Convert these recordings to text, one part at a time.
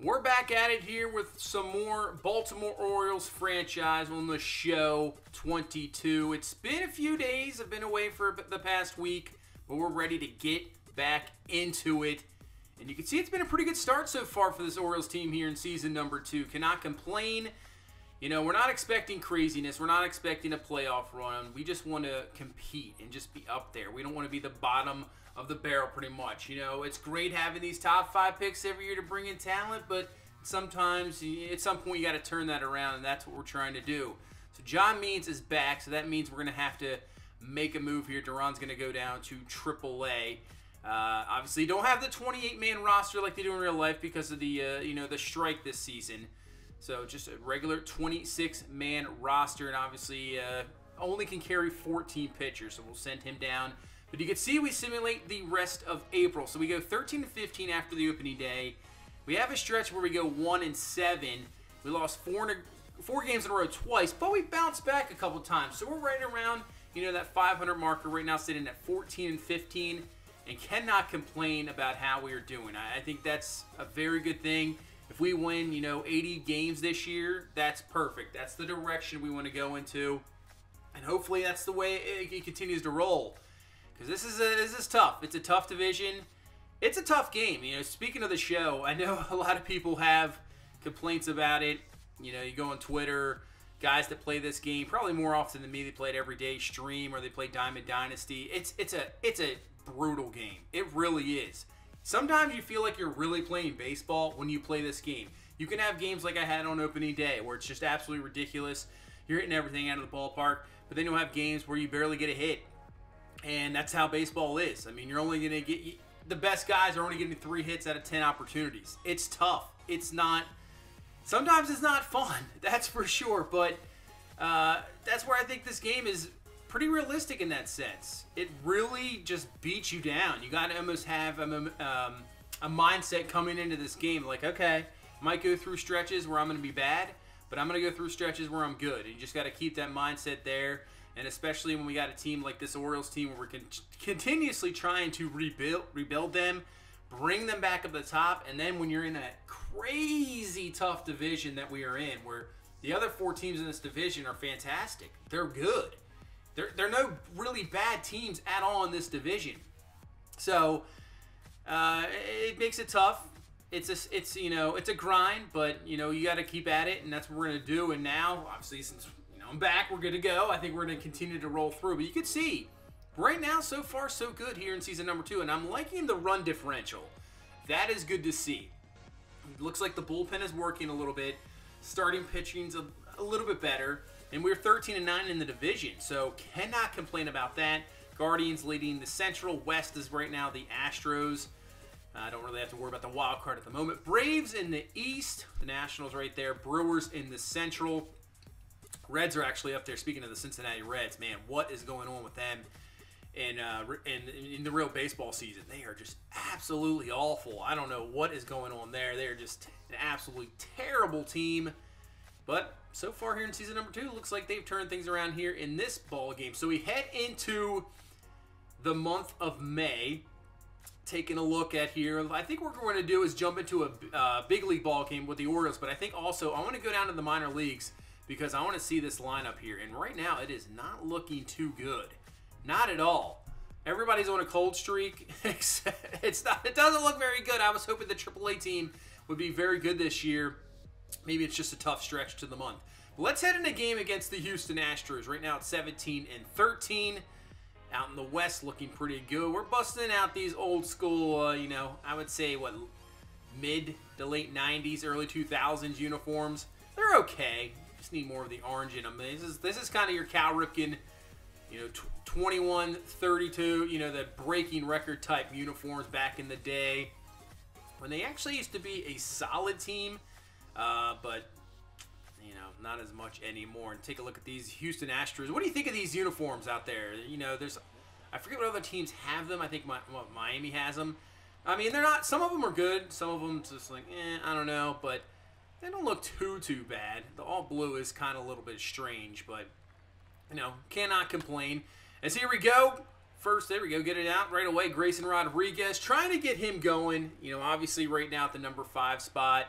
We're back at it here with some more Baltimore Orioles franchise on the show 22. It's been a few days. I've been away for the past week, but we're ready to get back into it. And you can see it's been a pretty good start so far for this Orioles team here in season number 2. Cannot complain. You know, we're not expecting craziness. We're not expecting a playoff run. We just want to compete and just be up there. We don't want to be the bottom of the barrel pretty much. You know, it's great having these top 5 picks every year to bring in talent, but sometimes at some point you got to turn that around, and that's what we're trying to do. So John Means is back, so that means we're going to have to make a move here. Duran's going to go down to AAA. Obviously, don't have the 28-man roster like they do in real life because of the the strike this season. So just a regular 26-man roster, and obviously only can carry 14 pitchers. So we'll send him down. But you can see we simulate the rest of April. So we go 13-15 after the opening day. We have a stretch where we go 1-7. We lost four games in a row twice, but we bounced back a couple times. So we're right around that 500 marker right now, sitting at 14-15, and cannot complain about how we are doing. I think that's a very good thing. If we win 80 games this year, that's perfect. That's the direction we want to go into, and hopefully that's the way it continues to roll. Because this is tough. It's a tough division. It's a tough game. Speaking of the show, I know a lot of people have complaints about it. You go on Twitter, guys that play this game probably more often than me. They play it every day, stream, or they play Diamond Dynasty. It's a brutal game. It really is. Sometimes you feel like you're really playing baseball when you play this game. You can have games like I had on opening day where it's just absolutely ridiculous. You're hitting everything out of the ballpark, but then you'll have games where you barely get a hit. And that's how baseball is. I mean, you're only going to get... The best guys are only getting 3 hits out of 10 opportunities. It's tough. It's not... Sometimes it's not fun. That's for sure. But that's where I think this game is pretty realistic in that sense. It really just beats you down. You got to almost have a mindset coming into this game. Like, okay, I might go through stretches where I'm going to be bad, but I'm going to go through stretches where I'm good. And you just got to keep that mindset there. And especially when we got a team like this Orioles team where we're continuously trying to rebuild them, bring them back up the top, and then when you're in that crazy tough division that we are in, where the other 4 teams in this division are fantastic. They're good. They're no really bad teams at all in this division. So it makes it tough. It's a grind, but you got to keep at it, and that's what we're gonna do. And now, obviously, since I'm back, we're good to go. I think we're going to continue to roll through. But you can see, right now, so far, so good here in season number 2. And I'm liking the run differential. That is good to see. It looks like the bullpen is working a little bit. Starting pitching's a little bit better. And we're 13-9 in the division. So cannot complain about that. Guardians leading the Central. West is right now the Astros. I don't really have to worry about the wild card at the moment. Braves in the East. The Nationals right there. Brewers in the Central. Reds are actually up there. Speaking of the Cincinnati Reds, man, what is going on with them in the real baseball season? They are just absolutely awful. I don't know what is going on there. They are just an absolutely terrible team. But so far here in season number 2, looks like they've turned things around here in this ball game. So we head into the month of May. Taking a look at here, I think what we're going to do is jump into a big league ball game with the Orioles. But I think also I want to go down to the minor leagues, because I want to see this lineup here. And right now, it is not looking too good. Not at all. Everybody's on a cold streak. It doesn't look very good. I was hoping the AAA team would be very good this year. Maybe it's just a tough stretch to the month. But let's head in a game against the Houston Astros. Right now, it's 17-13. Out in the West, looking pretty good. We're busting out these old school, I would say, mid to late 90s, early 2000s uniforms. They're okay. Just need more of the orange in them. This is kind of your Cal Ripken, 21-32, the breaking record type uniforms back in the day when they actually used to be a solid team, but not as much anymore. And take a look at these Houston Astros. What do you think of these uniforms out there? I forget what other teams have them. I think Miami has them. I mean, they're not. Some of them are good. Some of them just like, I don't know, but they don't look too bad. The all blue is kind of a little bit strange, but cannot complain. As here we go. First, there we go. Get it out right away. Grayson Rodriguez, trying to get him going. Obviously right now at the number 5 spot.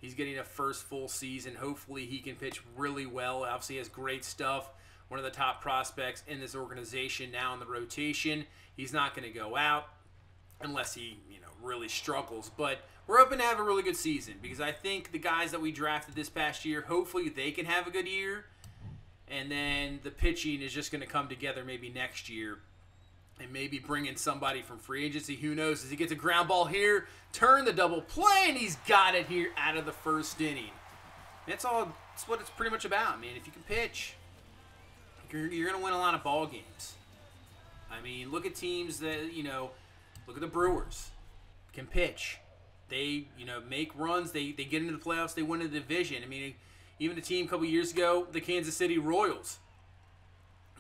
He's getting a first full season. Hopefully he can pitch really well. Obviously he has great stuff. One of the top prospects in this organization now in the rotation. He's not going to go out unless he, really struggles. But we're hoping to have a really good season because I think the guys that we drafted this past year, hopefully they can have a good year. And then the pitching is just going to come together maybe next year. And maybe bring in somebody from free agency. Who knows? As he gets a ground ball here, turn the double play, and he's got it here out of the first inning. That's what it's pretty much about, man. If you can pitch, you're going to win a lot of ball games. I mean, look at teams that, look at the Brewers. Can pitch. They, make runs. They get into the playoffs. They win the division. I mean, even a team a couple years ago, the Kansas City Royals.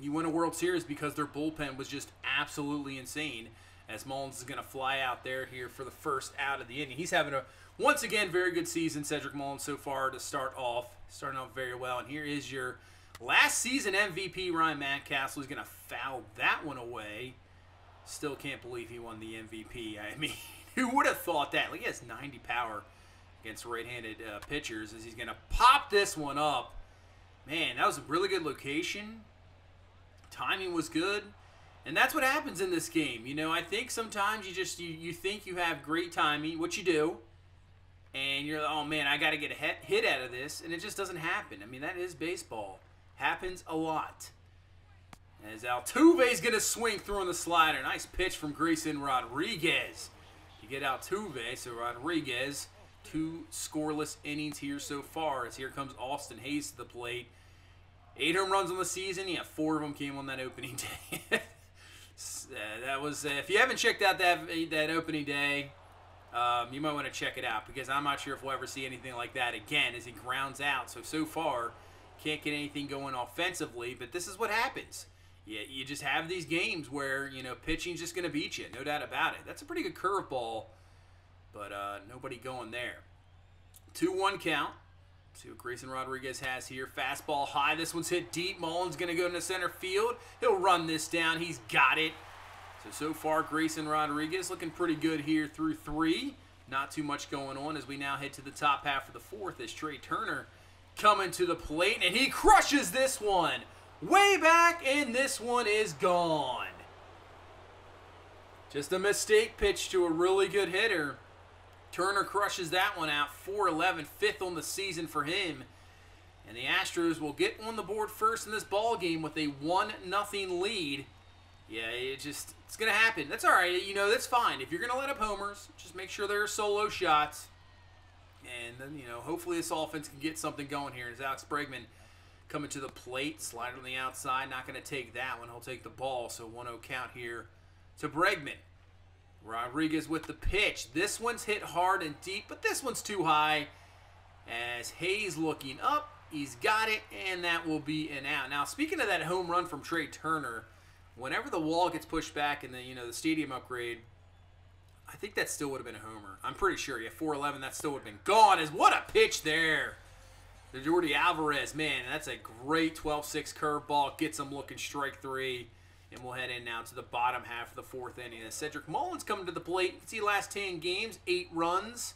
You win a World Series because their bullpen was just absolutely insane. As Mullins is going to fly out there here for the first out of the inning. He's having a, once again, very good season, Cedric Mullins, so far to start off. Starting off very well. And here is your last season MVP, Ryan Mountcastle. He's going to foul that one away. Still can't believe he won the MVP. I mean, who would have thought that? Like, he has 90 power against right-handed pitchers as he's going to pop this one up. Man, that was a really good location. Timing was good, and that's what happens in this game. I think sometimes you think you have great timing, which you do, and you're like, oh man, I got to get a hit out of this, and it just doesn't happen. I mean, that is baseball. Happens a lot. As Altuve's going to swing through on the slider. Nice pitch from Grayson Rodriguez. You get Altuve, so Rodriguez, 2 scoreless innings here so far, as here comes Austin Hayes to the plate. 8 home runs on the season. Yeah, 4 of them came on that opening day. That was, if you haven't checked out that opening day, you might want to check it out because I'm not sure if we'll ever see anything like that again as he grounds out. So far, can't get anything going offensively, but this is what happens. Yeah, you just have these games where, pitching's just going to beat you. No doubt about it. That's a pretty good curveball, but nobody going there. 2-1 count. See what Grayson Rodriguez has here. Fastball high. This one's hit deep. Mullins going to go into center field. He'll run this down. He's got it. So far, Grayson Rodriguez looking pretty good here through 3. Not too much going on as we now head to the top half of the 4th as Trey Turner coming to the plate, and he crushes this one. Way back, and this one is gone. Just a mistake pitch to a really good hitter. Turner crushes that one out, 4-11, 5th on the season for him. And the Astros will get on the board first in this ball game with a 1-0 lead. Yeah, it's going to happen. That's all right. That's fine. If you're going to let up homers, just make sure there are solo shots. And then, hopefully this offense can get something going here. As Alex Bregman coming to the plate, slide on the outside, not going to take that one. He'll take the ball, so 1-0 count here to Bregman. Rodriguez with the pitch. This one's hit hard and deep, but this one's too high. As Hayes looking up, he's got it, and that will be an out. Now, speaking of that home run from Trey Turner, whenever the wall gets pushed back in the the stadium upgrade, I think that still would have been a homer. I'm pretty sure. Yeah, 4-11, that still would have been gone. As what a pitch there. The Jordy Alvarez, man, that's a great 12-6 curveball. Gets him looking strike 3. And we'll head in now to the bottom half of the 4th inning. As Cedric Mullins coming to the plate. You can see last 10 games, 8 runs.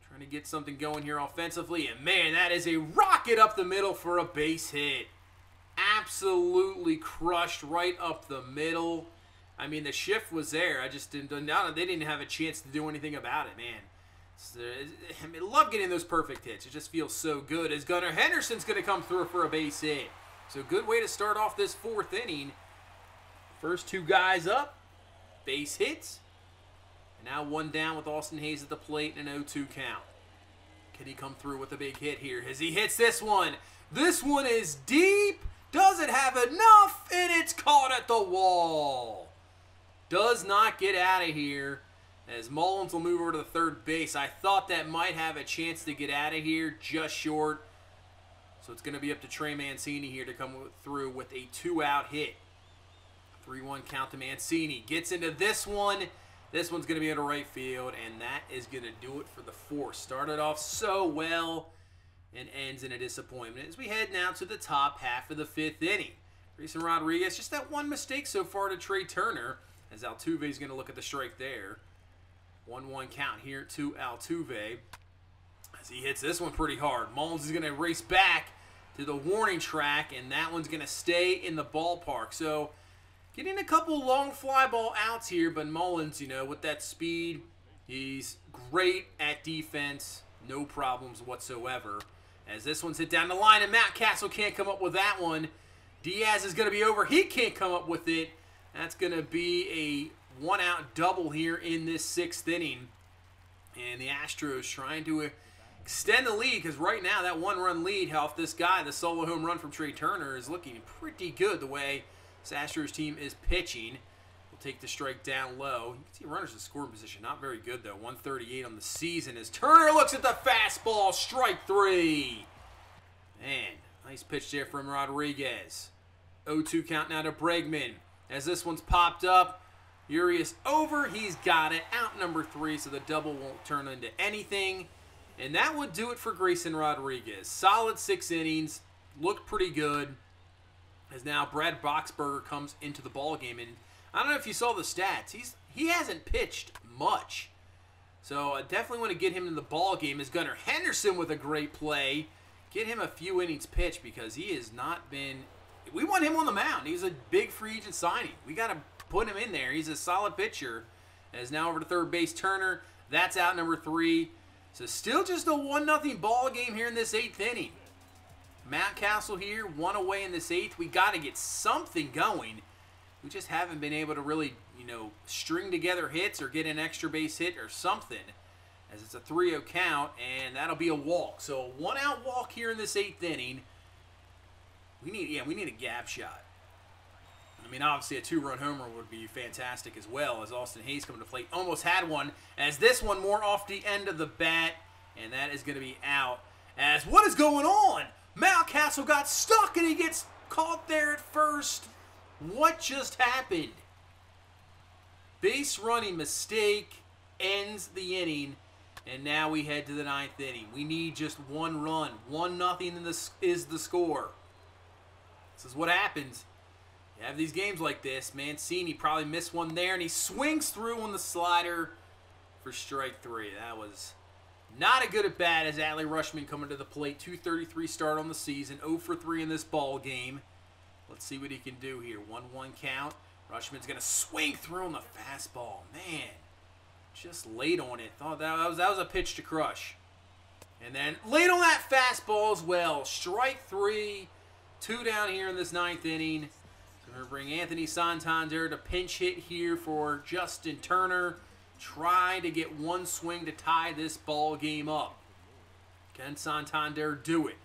Trying to get something going here offensively. And man, that is a rocket up the middle for a base hit. Absolutely crushed right up the middle. I mean, the shift was there. I just didn't. They didn't have a chance to do anything about it, man. I love getting those perfect hits. It just feels so good. As Gunnar Henderson's going to come through for a base hit. So good way to start off this 4th inning. First 2 guys up. Base hits. And now 1 down with Austin Hayes at the plate and an 0-2 count. Can he come through with a big hit here? As he hits this one. This one is deep. Does it have enough? And it's caught at the wall. Does not get out of here. As Mullins will move over to the 3rd base. I thought that might have a chance to get out of here. Just short. So it's going to be up to Trey Mancini here to come through with a 2-out hit. 3-1 count to Mancini. Gets into this one. This one's going to be into right field, and that is going to do it for the 4th. Started off so well and ends in a disappointment as we head now to the top half of the 5th inning. Grayson Rodriguez, just that one mistake so far to Trey Turner, as Altuve is going to look at the strike there. 1-1 count here to Altuve. As he hits this one pretty hard. Mullins is going to race back to the warning track, and that one's going to stay in the ballpark. So getting a couple long fly ball outs here, but Mullins, you know, with that speed, he's great at defense. No problems whatsoever. As this one's hit down the line, and Matt Castle can't come up with that one. Diaz is going to be over. He can't come up with it. That's going to be a one-out double here in this 6th inning. And the Astros trying to extend the lead, because right now that one-run lead off this guy, the solo home run from Trey Turner, is looking pretty good the way this Astros team is pitching. We'll take the strike down low. You can see runners in scoring position. Not very good, though. 138 on the season as Turner looks at the fastball. Strike 3. Man, nice pitch there from Rodriguez. 0-2 count now to Bregman. As this one's popped up, Urias over. He's got it. Out number 3, so the double won't turn into anything. And that would do it for Grayson Rodriguez. Solid 6 innings. Looked pretty good. As now Brad Boxberger comes into the ballgame. And I don't know if you saw the stats. He hasn't pitched much. So I definitely want to get him in the ballgame. As Gunnar Henderson with a great play. Get him a few innings pitched, because he has not been... We want him on the mound. He's a big free agent signing. We got to put him in there. He's a solid pitcher. As now over to third base, Turner. That's out number 3. So still just a 1-0 ball game here in this 8th inning. Matt Castle here, 1 away in this 8th. We got to get something going. We just haven't been able to really, you know, string together hits or get an extra base hit or something. As it's a 3-0 count, and that'll be a walk. So a 1-out walk here in this 8th inning. We need a gap shot. I mean, obviously a 2-run homer would be fantastic as well, as Austin Hayes coming to plate. Almost had one, as this one more off the end of the bat, and that is going to be out. As what is going on? Mountcastle got stuck, and he gets caught there at first. What just happened? Base running mistake ends the inning, and now we head to the 9th inning. We need just 1 run. 1-0 is the score. This is what happens. You have these games like this. Mancini probably missed one there, and he swings through on the slider for strike 3. That was not a good at bat, as Adley Rutschman coming to the plate. 233 start on the season. 0 for 3 in this ball game. Let's see what he can do here. 1-1 count. Rutschman's going to swing through on the fastball. Man, just late on it. Thought that was a pitch to crush. And then late on that fastball as well. Strike 3. 2 down here in this 9th inning. So we're going to bring Anthony Santander to pinch hit here for Justin Turner. Try to get 1 swing to tie this ball game up. Can Santander do it?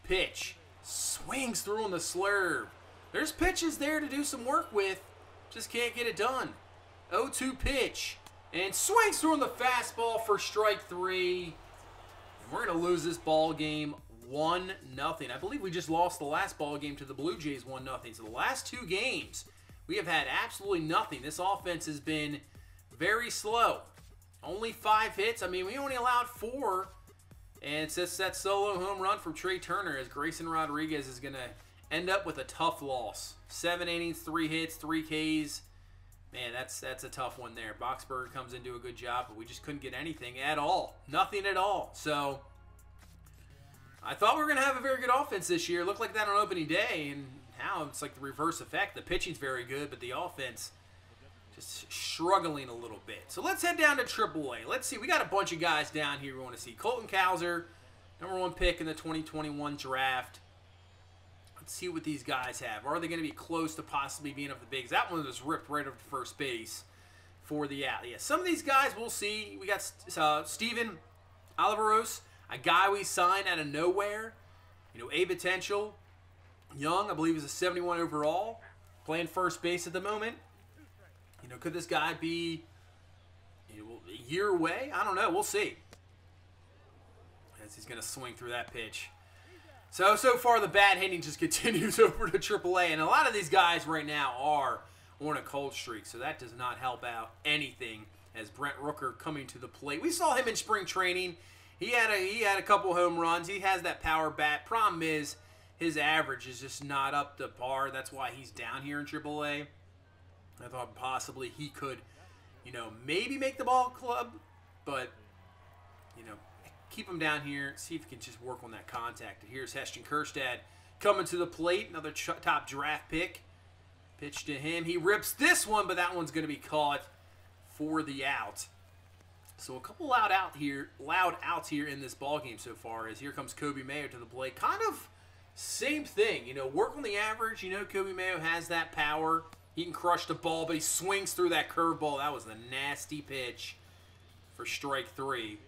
Pitch. Swings through on the slurve. There's pitches there to do some work with. Just can't get it done. 0-2 pitch. And swings through on the fastball for strike 3. And we're going to lose this ball game 1-0. I believe we just lost the last ball game to the Blue Jays 1-0. So the last 2 games, we have had absolutely nothing. This offense has been very slow. Only 5 hits. I mean, we only allowed 4. And it's just that solo home run from Trey Turner, as Grayson Rodriguez is going to end up with a tough loss. 7 innings, 3 hits, 3 Ks. Man, that's a tough one there. Boxberger comes in, do a good job, but we just couldn't get anything at all. Nothing at all. So I thought we were going to have a very good offense this year. It looked like that on opening day, and now it's like the reverse effect. The pitching's very good, but the offense just struggling a little bit. So let's head down to AAA. Let's see. We got a bunch of guys down here we want to see. Colton Cowser, #1 pick in the 2021 draft. Let's see what these guys have. Are they going to be close to possibly being up the bigs? That one was ripped right over to first base for the out. Yeah, some of these guys we'll see. We got Steven Olivaros, a guy we signed out of nowhere. You know, A potential. Young, I believe, is a 71 overall. Playing first base at the moment. You know, could this guy be a year away? I don't know. We'll see. As he's going to swing through that pitch. So far the bad hitting just continues over to AAA. And a lot of these guys right now are on a cold streak. So that does not help out anything, as Brent Rooker coming to the plate. We saw him in spring training. He had a couple home runs. He has that power bat. Problem is, his average is just not up to par. That's why he's down here in AAA. I thought possibly he could, maybe make the ball club, but, keep him down here. See if he can just work on that contact. And here's Heston Kerstad coming to the plate. Another top draft pick. Pitch to him. He rips this one, but that one's going to be caught for the out. So a couple loud outs here in this ball game so far. As here comes Coby Mayo to the plate. Kind of same thing. You know, work on the average. You know, Coby Mayo has that power. He can crush the ball, but he swings through that curveball. That was a nasty pitch for strike 3.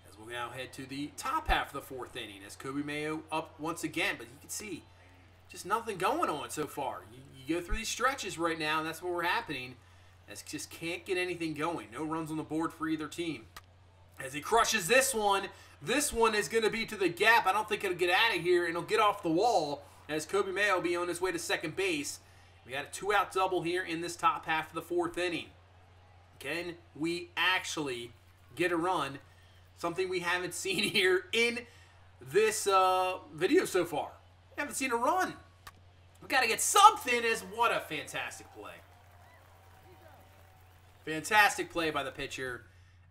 As we'll now head to the top half of the 4th inning. As Coby Mayo up once again, but you can see just nothing going on so far. You go through these stretches right now, and that's what we're happening. As just can't get anything going. No runs on the board for either team. As he crushes this one is going to be to the gap. I don't think it'll get out of here, and it'll get off the wall. As Coby Mayo will be on his way to second base. We got a 2-out double here in this top half of the 4th inning. Can we actually get a run? Something we haven't seen here in this video so far. We haven't seen a run. We got to get something. As what a fantastic play. Fantastic play by the pitcher.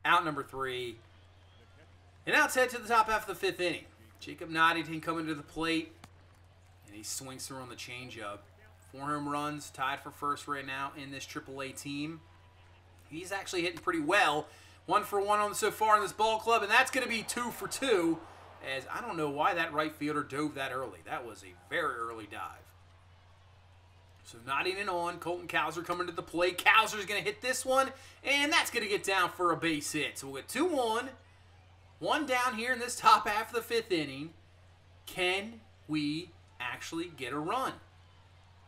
Out number 3. And now let's head to the top half of the 5th inning. Jacob Noddington coming to the plate. And he swings through on the changeup. 4 home runs, tied for first right now in this AAA team. He's actually hitting pretty well. 1 for 1 on so far in this ball club, and that's going to be 2 for 2. As I don't know why that right fielder dove that early. That was a very early dive. So Noddington on. Colton Cowser coming to the plate. Cowser's going to hit this one, and that's going to get down for a base hit. So we'll get 2-1. 1 down here in this top half of the 5th inning. Can we actually get a run?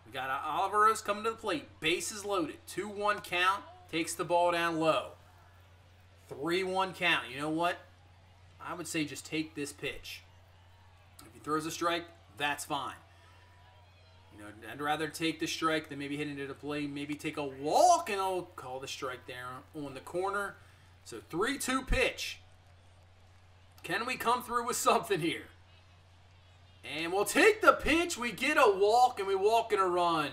We got Oliver Rose coming to the plate. Bases loaded. 2-1 count. Takes the ball down low. 3-1 count. You know what? I would say just take this pitch. If he throws a strike, that's fine. You know, I'd rather take the strike than maybe hit into the play. Maybe take a walk, and I'll call the strike there on the corner. So 3-2 pitch. Can we come through with something here? And we'll take the pitch. We get a walk, and we walk in a run.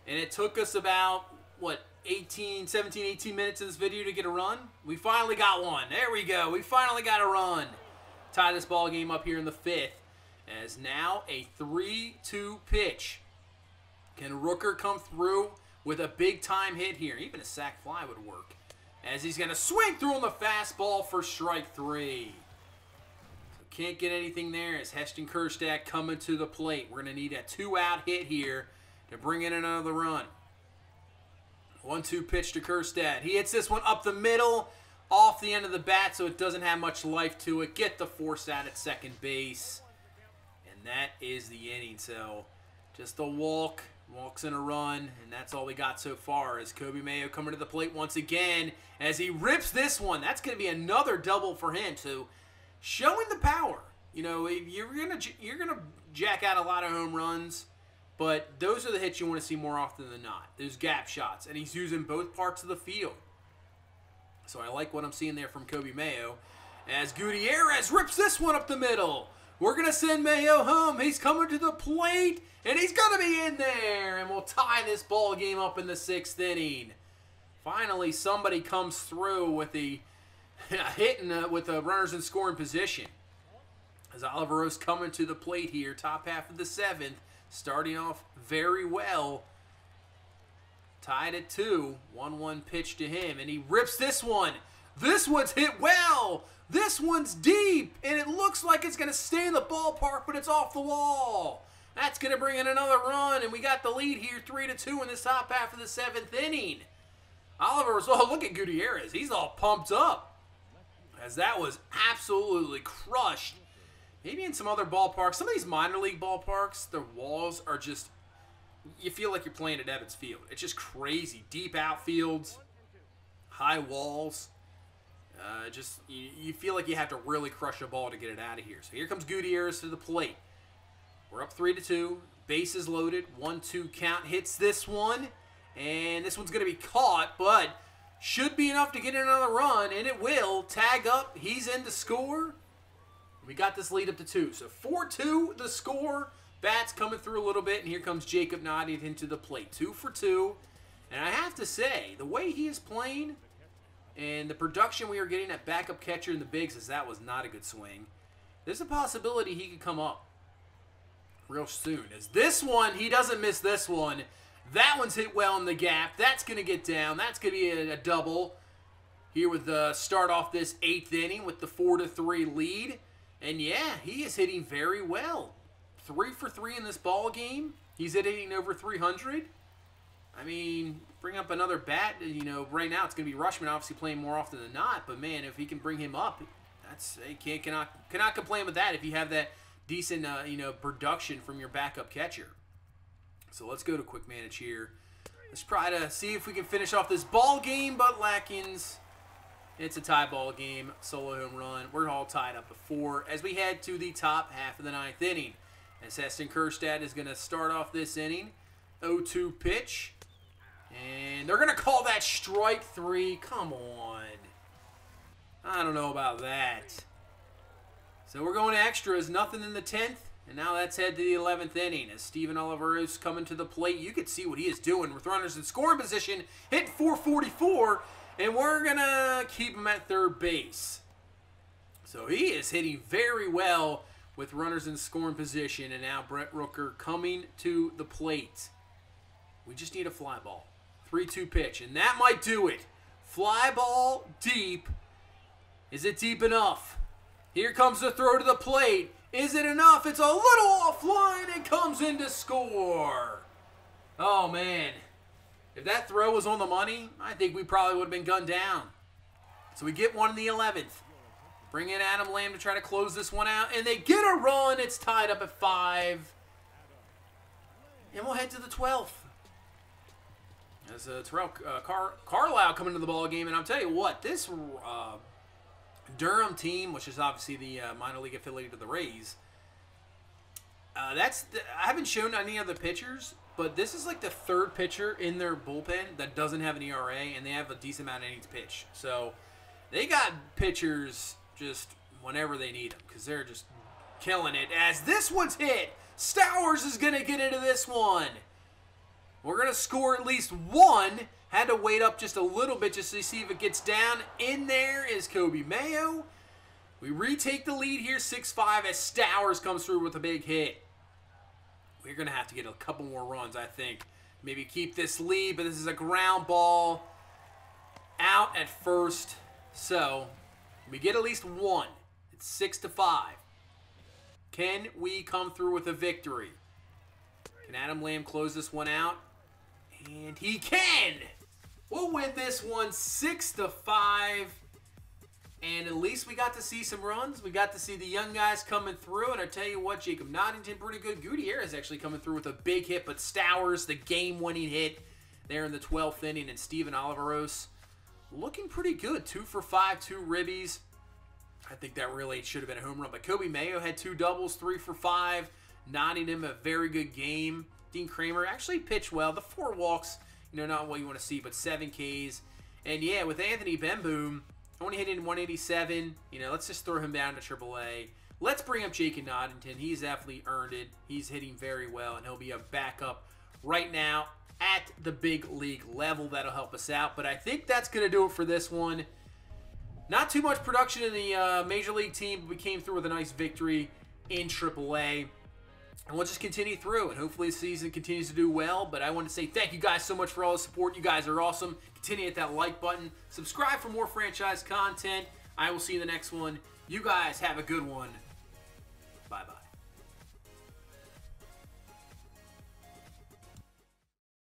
And it took us about, what, 17, 18 minutes of this video to get a run? We finally got one. There we go. We finally got a run. Tie this ball game up here in the 5th. As now a 3-2 pitch. Can Rooker come through with a big-time hit here? Even a sac fly would work. As he's going to swing through on the fastball for strike 3. Can't get anything there as Heston Kerstad coming to the plate. We're going to need a 2-out hit here to bring in another run. 1-2 pitch to Kerstad. He hits this one up the middle, off the end of the bat, so it doesn't have much life to it. Get the force out at second base. And that is the inning. So just a walk. Walks in a run, and that's all we got so far. As Coby Mayo coming to the plate once again as he rips this one. That's going to be another double for him, too. Showing the power. You know, you're gonna jack out a lot of home runs, but those are the hits you want to see more often than not. Those gap shots, and he's using both parts of the field. So I like what I'm seeing there from Coby Mayo. As Gutierrez rips this one up the middle. We're gonna send Mayo home. He's coming to the plate, and he's gonna be in there, and we'll tie this ball game up in the 6th inning. Finally, somebody comes through with the hitting with the runners in scoring position. As Oliver Rose coming to the plate here, top half of the 7th, starting off very well. Tied at 2, 1-1 pitch to him, and he rips this one. This one's hit well. This one's deep, and it looks like it's going to stay in the ballpark, but it's off the wall. That's going to bring in another run, and we got the lead here, 3-2 in this top half of the 7th inning. Oliver Rose, oh, look at Gutierrez. He's all pumped up. As that was absolutely crushed. Maybe in some other ballparks, some of these minor league ballparks, the walls are just, you feel like you're playing at Ebbets Field. It's just crazy. Deep outfields, high walls. You feel like you have to really crush a ball to get it out of here. So here comes Gutierrez to the plate. We're up 3-2. Bases loaded. 1-2 count. Hits this one. And this one's going to be caught, but should be enough to get another run, and it will. Tag up. He's in to score. We got this lead up to 2. So 4-2 the score. Bats coming through a little bit, and here comes Jacob Noddington to the plate. 2 for 2. And I have to say, the way he is playing, And the production we were getting at backup catcher in the bigs is that was not a good swing. There's a possibility he could come up real soon. As this one, he doesn't miss this one. That one's hit well in the gap. That's going to get down. That's going to be a double. Here with the start off this 8th inning with the 4-3 lead. And yeah, he is hitting very well. 3 for 3 in this ball game. He's hitting over 300. I mean, bring up another bat. You know, right now it's going to be Rushman obviously playing more often than not. But man, if he can bring him up, that's you cannot complain with that if you have that decent you know, production from your backup catcher. So let's go to quick manage here. Let's try to see if we can finish off this ball game, but Lackins, it's a tie ball game. Solo home run. We're all tied up at 4 as we head to the top half of the 9th inning. As Heston Kerstad is going to start off this inning. 0-2 pitch. And they're going to call that strike 3. Come on. I don't know about that. So we're going to extras. Nothing in the 10th. And now let's head to the 11th inning. As Steven Olivares coming to the plate, you can see what he is doing with runners in scoring position. Hit 444. And we're going to keep him at third base. So he is hitting very well with runners in scoring position. And now Brent Rooker coming to the plate. We just need a fly ball. 3-2 pitch. And that might do it. Fly ball deep. Is it deep enough? Here comes the throw to the plate. Is it enough? It's a little offline and comes in to score. Oh, man. If that throw was on the money, I think we probably would have been gunned down. So we get one in the 11th. Bring in Adam Lamb to try to close this one out. And they get a run. It's tied up at 5. And we'll head to the 12th. As Terrell Carlisle coming to the ball game. And I'll tell you what, this Durham team, which is obviously the minor league affiliate of the Rays, I haven't shown any other pitchers, but this is like the 3rd pitcher in their bullpen that doesn't have an ERA, and they have a decent amount of innings pitched. So they got pitchers just whenever they need them because they're just killing it. As this one's hit, Stowers is going to get into this one. We're going to score at least 1. Had to wait up just a little bit just to see if it gets down. In there is Kobe Mayo. We retake the lead here, 6-5, as Stowers comes through with a big hit. We're going to have to get a couple more runs, I think. Maybe keep this lead, but this is a ground ball out at first. So we get at least 1. It's 6-5. Can we come through with a victory? Can Adam Lamb close this one out? And he can! We'll win this one 6-5. And at least we got to see some runs. We got to see the young guys coming through. And I tell you what, Jacob Noddington, pretty good. Gutierrez actually coming through with a big hit. But Stowers, the game-winning hit there in the 12th inning. And Steven Olivares looking pretty good. 2 for 5, 2 ribbies. I think that really should have been a home run. But Kobe Mayo had 2 doubles, 3 for 5. Nottingham, a very good game. Dean Kramer actually pitched well. The 4 walks, you know, not what you want to see, but 7 Ks. And yeah, with Anthony Bemboom, only hitting 187. You know, let's just throw him down to AAA. Let's bring up Jacob Noddington. He's definitely earned it. He's hitting very well, and he'll be a backup right now at the big league level. That'll help us out. But I think that's going to do it for this one. Not too much production in the Major League team, but we came through with a nice victory in AAA. And we'll just continue through, and hopefully the season continues to do well. But I want to say thank you guys so much for all the support. You guys are awesome. Continue to hit that like button. Subscribe for more franchise content. I will see you in the next one. You guys have a good one. Bye-bye.